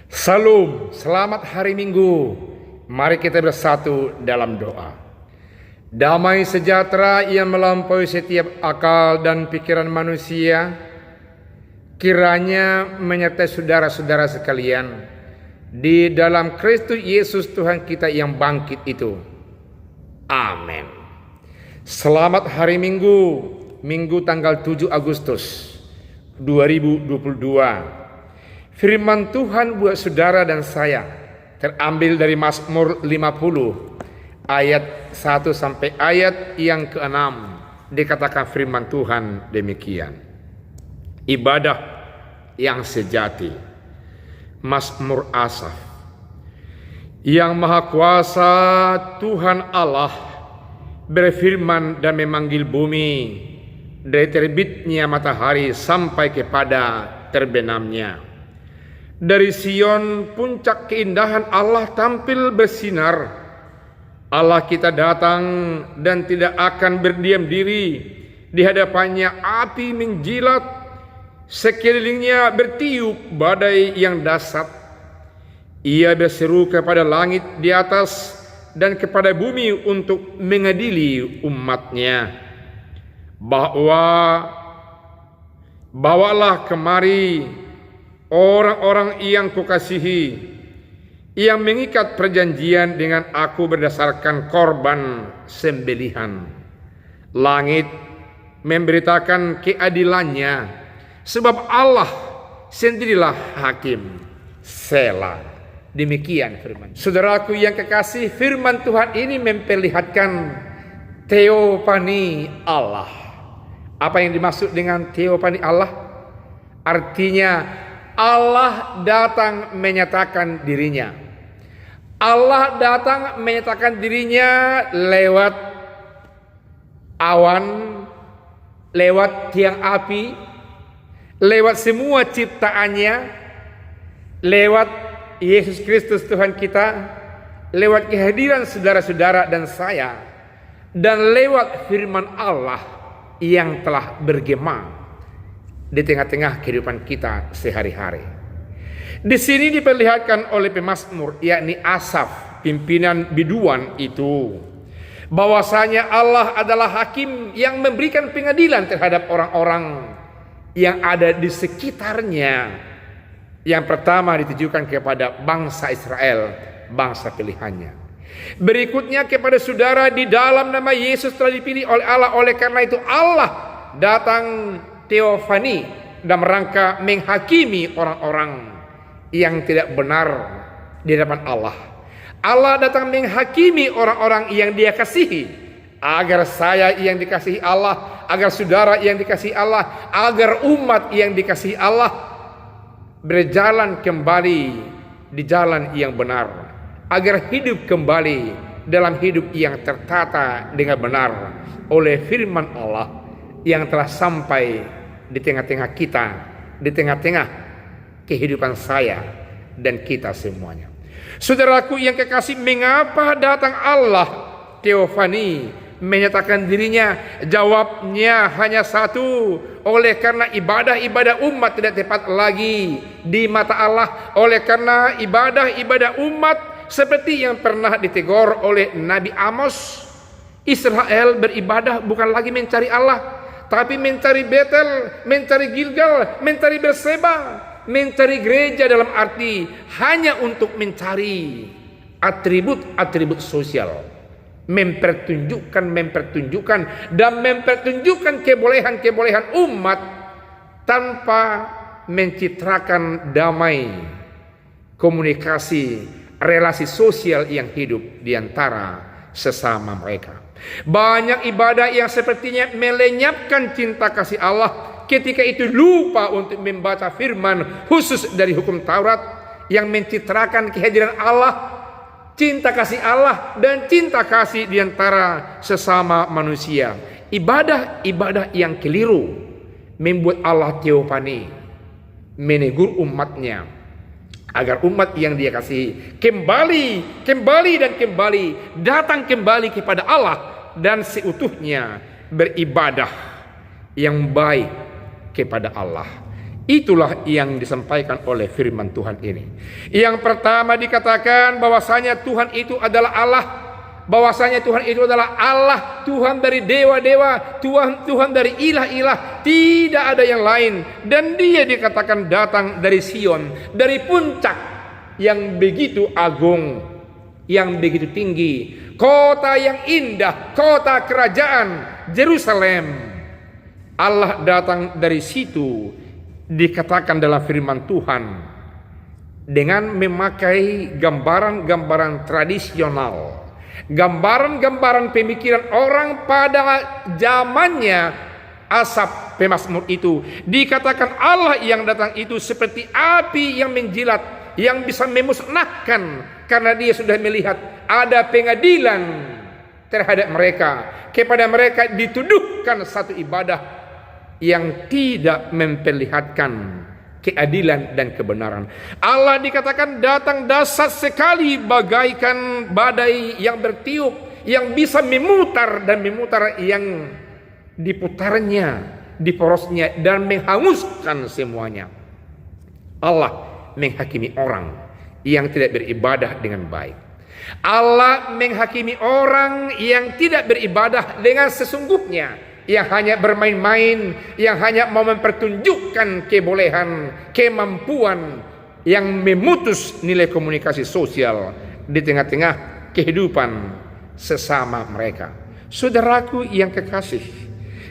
Salam, selamat hari Minggu. Mari kita bersatu dalam doa. Damai sejahtera yang melampaui setiap akal dan pikiran manusia, kiranya menyertai saudara-saudara sekalian di dalam Kristus Yesus Tuhan kita yang bangkit itu. Amin. Selamat hari Minggu, Minggu tanggal 7 Agustus 2022. Firman Tuhan buat saudara dan saya terambil dari Mazmur 50 ayat 1 sampai ayat yang ke-6. Dikatakan firman Tuhan demikian. Ibadah yang sejati. Mazmur Asaf. Yang Maha Kuasa Tuhan Allah berfirman dan memanggil bumi dari terbitnya matahari sampai kepada terbenamnya. Dari Sion puncak keindahan Allah tampil bersinar. Allah kita datang dan tidak akan berdiam diri. Di hadapannya api menjilat, sekelilingnya bertiup badai yang dahsyat. Ia berseru kepada langit di atas dan kepada bumi untuk mengadili umatnya. Bawalah kemari orang-orang yang kukasihi, yang mengikat perjanjian dengan aku berdasarkan korban sembelihan. Langit memberitakan keadilannya, sebab Allah sendirilah hakim. Selah. Demikian firman. Saudaraku yang kekasih, firman Tuhan ini memperlihatkan teofani Allah. Apa yang dimaksud dengan teofani Allah? Artinya Allah datang menyatakan dirinya. Allah datang menyatakan dirinya lewat awan, lewat tiang api, lewat semua ciptaannya, lewat Yesus Kristus Tuhan kita, lewat kehadiran saudara-saudara dan saya, dan lewat firman Allah yang telah bergema di tengah-tengah kehidupan kita sehari-hari. Di sini diperlihatkan oleh pemazmur, yakni Asaf, pimpinan biduan itu, bahwasanya Allah adalah hakim yang memberikan pengadilan terhadap orang-orang yang ada di sekitarnya. Yang pertama ditujukan kepada bangsa Israel, bangsa pilihannya. Berikutnya kepada saudara di dalam nama Yesus telah dipilih oleh Allah. Oleh karena itu Allah datang teofani dalam rangka menghakimi orang-orang yang tidak benar di hadapan Allah. Allah datang menghakimi orang-orang yang Dia kasihi, agar saya yang dikasihi Allah, agar saudara yang dikasihi Allah, agar umat yang dikasihi Allah berjalan kembali di jalan yang benar, agar hidup kembali dalam hidup yang tertata dengan benar oleh firman Allah yang telah sampai di tengah-tengah kita, di tengah-tengah kehidupan saya dan kita semuanya. Saudaraku yang kekasih, mengapa datang Allah teofani menyatakan dirinya? Jawabnya hanya satu, oleh karena ibadah-ibadah umat tidak tepat lagi di mata Allah. Oleh karena ibadah-ibadah umat seperti yang pernah ditegur oleh Nabi Amos, Israel beribadah bukan lagi mencari Allah, tapi mencari Betel, mencari Gilgal, mencari Berseba, mencari gereja dalam arti hanya untuk mencari atribut-atribut sosial, mempertunjukkan dan mempertunjukkan kebolehan-kebolehan umat tanpa mencitrakan damai, komunikasi, relasi sosial yang hidup di antara sesama mereka. Banyak ibadah yang sepertinya melenyapkan cinta kasih Allah, ketika itu lupa untuk membaca firman khusus dari hukum Taurat yang mencitrakan kehadiran Allah, cinta kasih Allah dan cinta kasih di antara sesama manusia. Ibadah-ibadah yang keliru membuat Allah teofani, menegur umatnya agar umat yang Dia kasihi kembali datang kembali kepada Allah dan seutuhnya beribadah yang baik kepada Allah. Itulah yang disampaikan oleh firman Tuhan ini. Yang pertama dikatakan bahwasanya Tuhan itu adalah Allah. Bahwasanya Tuhan itu adalah Allah, Tuhan dari dewa-dewa, Tuhan dari ilah-ilah, tidak ada yang lain. Dan Dia dikatakan datang dari Sion, dari puncak yang begitu agung, yang begitu tinggi, kota yang indah, kota kerajaan Yerusalem. Allah datang dari situ, dikatakan dalam firman Tuhan, dengan memakai gambaran-gambaran tradisional, gambaran-gambaran pemikiran orang pada zamannya. Asap pemazmur itu dikatakan Allah yang datang itu seperti api yang menjilat, yang bisa memusnahkan, karena Dia sudah melihat ada pengadilan terhadap mereka. Kepada mereka dituduhkan satu ibadah yang tidak memperlihatkan keadilan dan kebenaran. Allah dikatakan datang dahsyat sekali, bagaikan badai yang bertiup, yang bisa memutar dan memutar yang diputarnya, diporosnya, dan menghanguskan semuanya. Allah menghakimi orang yang tidak beribadah dengan baik. Allah menghakimi orang yang tidak beribadah dengan sesungguhnya, yang hanya bermain-main, yang hanya mau mempertunjukkan kebolehan, kemampuan, yang memutus nilai komunikasi sosial di tengah-tengah kehidupan sesama mereka. Saudaraku yang kekasih,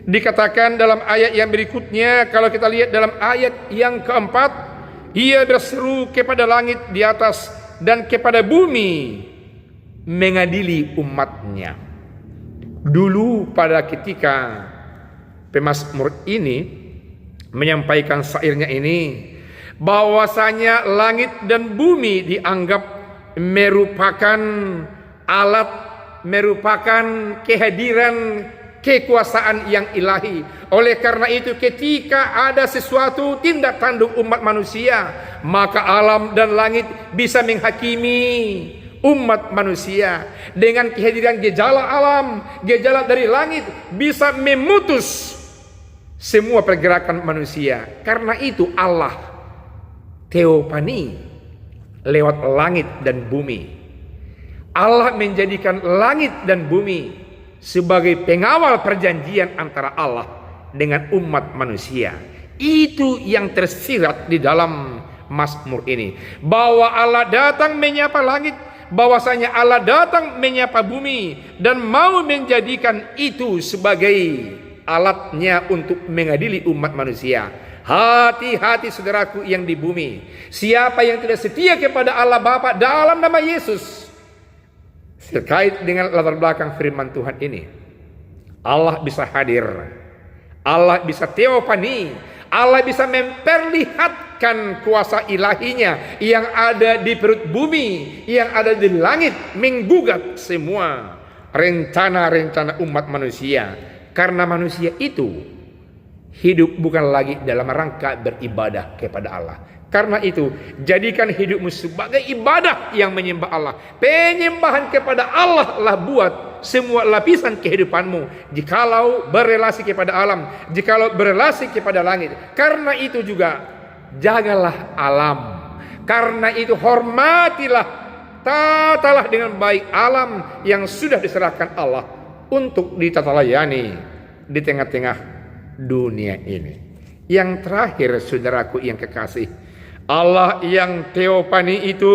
dikatakan dalam ayat yang berikutnya, kalau kita lihat dalam ayat yang keempat, Ia berseru kepada langit di atas dan kepada bumi, mengadili umatnya. Dulu pada ketika pemazmur ini menyampaikan syairnya ini, bahwasanya langit dan bumi dianggap merupakan alat, merupakan kehadiran kekuasaan yang ilahi. Oleh karena itu, ketika ada sesuatu tindak tanduk umat manusia, maka alam dan langit bisa menghakimi umat manusia. Dengan kehadiran gejala alam, gejala dari langit, bisa memutus semua pergerakan manusia. Karena itu Allah teopani lewat langit dan bumi. Allah menjadikan langit dan bumi sebagai pengawal perjanjian antara Allah dengan umat manusia. Itu yang tersirat di dalam Mazmur ini, bahwa Allah datang menyapa langit, bahwasanya Allah datang menyapa bumi dan mau menjadikan itu sebagai alatnya untuk mengadili umat manusia. Hati-hati saudaraku yang di bumi, siapa yang tidak setia kepada Allah Bapa dalam nama Yesus. Terkait dengan latar belakang firman Tuhan ini, Allah bisa hadir, Allah bisa teopani, Allah bisa memperlihatkan kuasa ilahinya yang ada di perut bumi, yang ada di langit, menggugat semua rencana-rencana umat manusia. Karena manusia itu hidup bukan lagi dalam rangka beribadah kepada Allah. Karena itu, jadikan hidupmu sebagai ibadah yang menyembah Allah. Penyembahan kepada Allah lah buat semua lapisan kehidupanmu. Jikalau berelasi kepada alam, jikalau berelasi kepada langit. Karena itu juga, jagalah alam. Karena itu hormatilah, tatalah dengan baik alam yang sudah diserahkan Allah untuk ditata layani di tengah-tengah dunia ini. Yang terakhir, saudaraku yang kekasih, Allah yang teopani itu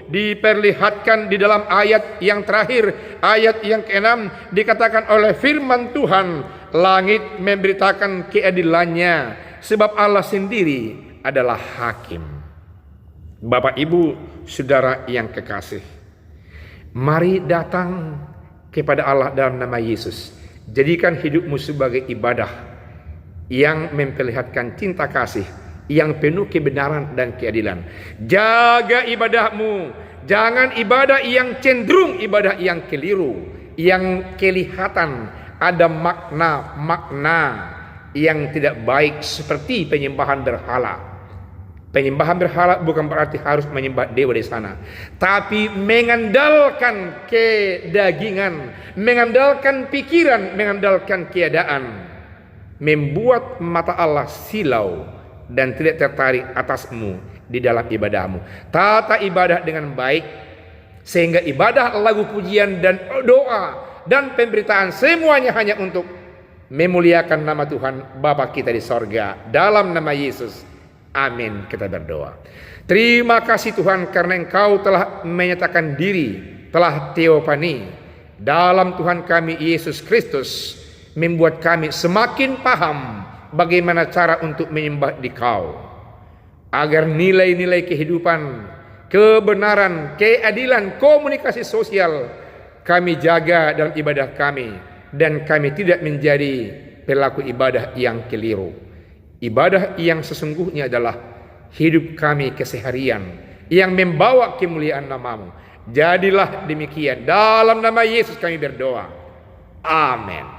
diperlihatkan di dalam ayat yang terakhir, ayat yang ke-6, dikatakan oleh firman Tuhan, langit memberitakan keadilannya, sebab Allah sendiri adalah hakim. Bapak, Ibu, saudara yang kekasih, mari datang kepada Allah dalam nama Yesus. Jadikan hidupmu sebagai ibadah yang memperlihatkan cinta kasih, yang penuh kebenaran dan keadilan. Jaga ibadahmu, jangan ibadah yang cenderung ibadah yang keliru, yang kelihatan ada makna-makna yang tidak baik, seperti penyembahan berhala. Penyembahan berhala bukan berarti harus menyembah dewa di sana, tapi mengandalkan kedagingan, mengandalkan pikiran, mengandalkan keadaan, membuat mata Allah silau dan tidak tertarik atasmu di dalam ibadahmu. Tata ibadah dengan baik, sehingga ibadah, lagu pujian dan doa dan pemberitaan semuanya hanya untuk memuliakan nama Tuhan Bapa kita di sorga. Dalam nama Yesus, amin, kita berdoa. Terima kasih Tuhan, karena Engkau telah menyatakan diri, telah teofani dalam Tuhan kami Yesus Kristus, membuat kami semakin paham bagaimana cara untuk menyembah di Kau, agar nilai-nilai kehidupan, kebenaran, keadilan, komunikasi sosial kami jaga dalam ibadah kami, dan kami tidak menjadi pelaku ibadah yang keliru. Ibadah yang sesungguhnya adalah hidup kami keseharian yang membawa kemuliaan nama-Mu. Jadilah demikian. Dalam nama Yesus kami berdoa. Amin.